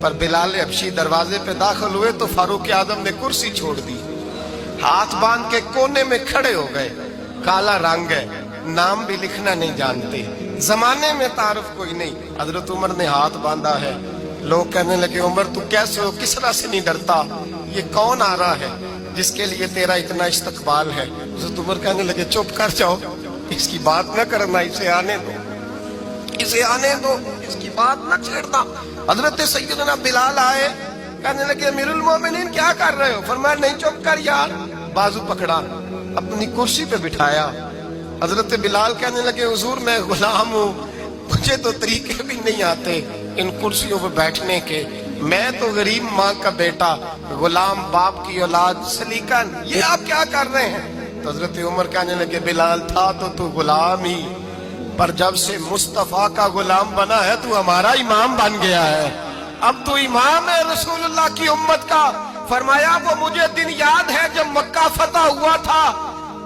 پر بلال حبشی دروازے پہ داخل ہوئے تو فاروق اعظم نے کرسی چھوڑ دی، ہاتھ باندھ کے کونے میں کھڑے ہو گئے۔ کالا رنگ ہے، نام بھی لکھنا نہیں جانتے، زمانے میں تعارف کوئی نہیں۔ حضرت عمر نے ہاتھ باندھا ہے، لوگ کہنے لگے عمر تو کیسے ہو، کس طرح سے نہیں ڈرتا، یہ کون آ رہا ہے جس کے لیے تیرا اتنا استقبال ہے؟ حضرت عمر کہنے لگے چپ کر جاؤ، اس کی بات نہ کرنا، اسے آنے دو، اسے آنے دو، اس کی بات نہ چھیڑنا۔ حضرت سیدنا بلال آئے، کہنے لگے امیر المومنین کیا کر رہے ہو؟ فرمایا نہیں چپ کر یار، بازو پکڑا، اپنی کرسی پہ بٹھایا۔ حضرت بلال کہنے لگے حضور میں غلام ہوں، مجھے تو طریقے بھی نہیں آتے ان کرسیوں پہ بیٹھنے کے، میں تو غریب ماں کا بیٹا، غلام باپ کی اولاد، سلیقہ یہ آپ کیا کر رہے ہیں؟ تو حضرت عمر کہنے لگے بلال تھا تو غلام ہی، پر جب سے مصطفیٰ کا غلام بنا ہے تو ہمارا امام بن گیا ہے، اب تو امام ہے رسول اللہ کی امت کا۔ فرمایا وہ مجھے دن یاد ہے جب مکہ فتح ہوا تھا،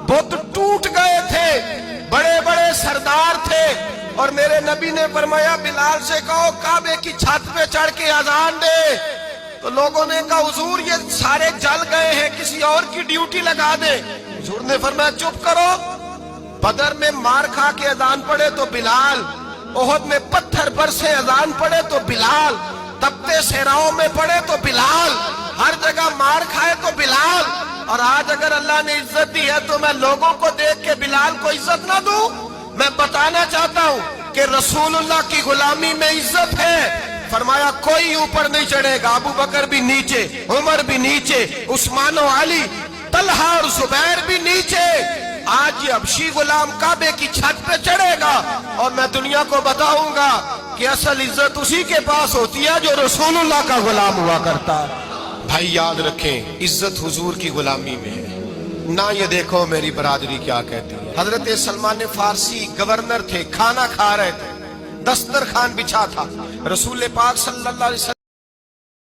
بت ٹوٹ گئے تھے، بڑے بڑے سردار تھے، اور میرے نبی نے فرمایا بلال سے کہو کعبے کی چھت پہ چڑھ کے اذان دے۔ تو لوگوں نے کہا حضور یہ سارے جل گئے ہیں، کسی اور کی ڈیوٹی لگا دے۔ حضور نے فرمایا چپ کرو، بدر میں مار کھا کے اذان پڑے تو بلال، احد میں پتھر برسے اذان پڑے تو بلال، تپتے صحراؤں میں پڑے تو بلال، ہر جگہ مار کھائے تو بلال۔ اور آج اگر اللہ نے عزت دی ہے تو میں لوگوں کو دیکھ کے بلال کو عزت نہ دوں؟ میں بتانا چاہتا ہوں کہ رسول اللہ کی غلامی میں عزت ہے۔ فرمایا کوئی اوپر نہیں چڑھے گا، ابو بکر بھی نیچے، عمر بھی نیچے، عثمان و علی، طلحہ اور زبیر بھی نیچے۔ آج یہ حبشی غلام کعبے کی چھت پہ چڑھے گا اور میں دنیا کو بتاؤں گا کہ اصل عزت اسی کے پاس ہوتی ہے جو رسول اللہ کا غلام ہوا کرتا ہے۔ بھائی یاد رکھیں عزت حضور کی غلامی میں ہے، نہ یہ دیکھو میری برادری کیا کہتی ہے۔ حضرت سلمان فارسی گورنر تھے، کھانا کھا رہے تھے، دسترخوان بچھا تھا، رسول پاک صلی اللہ علیہ وسلم